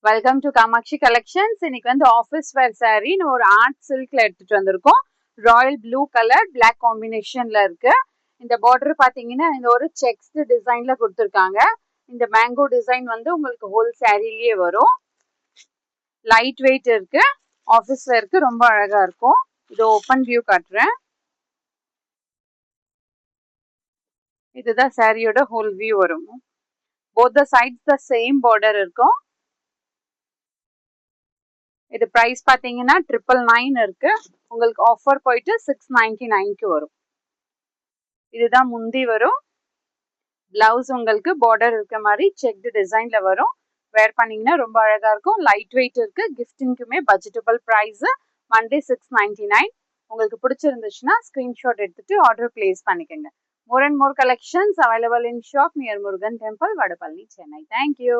Welcome to Kamakshi collections. இன்னைக்கு வந்து office wear சாரின்னு ஒரு ஆர்ட் சில்க்ல எடுத்துட்டு வந்திருக்கோம். ராயல் ப்ளூ கலர் பிளாக் காம்பினேஷன்ல இருக்கு. இந்த பார்டர் பாத்தீங்கன்னா இந்த ஒரு செக்ஸ் டிசைன்ல கொடுத்துருக்காங்க. இந்த மேங்கோ டிசைன் வந்து உங்களுக்கு ஹோல் சாரிலேயே வரும். லைட் வெயிட் இருக்கு. ஆஃபீஸ் வேருக்கு ரொம்ப அழகா இருக்கும். இது ஓப்பன் வியூ காட்டுறேன். இதுதான் சாரியோட ஹோல் வியூ வரும். Both the sides the same border இருக்கும். இது பிரைஸ் பாத்தீங்கன்னா 999 இருக்கு. உங்களுக்கு ஆஃபர் போயிட்டு 699க்கு வரும். இதுதான் முந்தி வரும். பிளவுஸ் உங்களுக்கு பார்டர் இருக்க மாதிரி செக்டு டிசைன்ல வரும். வேர் பண்ணீங்கன்னா ரொம்ப அழகா இருக்கும். லைட் வெயிட் இருக்கு. கிஃப்டிங்க்குமே பட்ஜெட்டபிள் பிரைஸ். மண்டே 699. உங்களுக்கு பிடிச்சிருந்துச்சுன்னா ஸ்கிரீன்ஷாட் எடுத்துட்டு ஆர்டர் பிளேஸ் பண்ணிக்கோங்க. More and more collections available in shop near Murugan Temple, Vadapalli, Chennai. Thank you.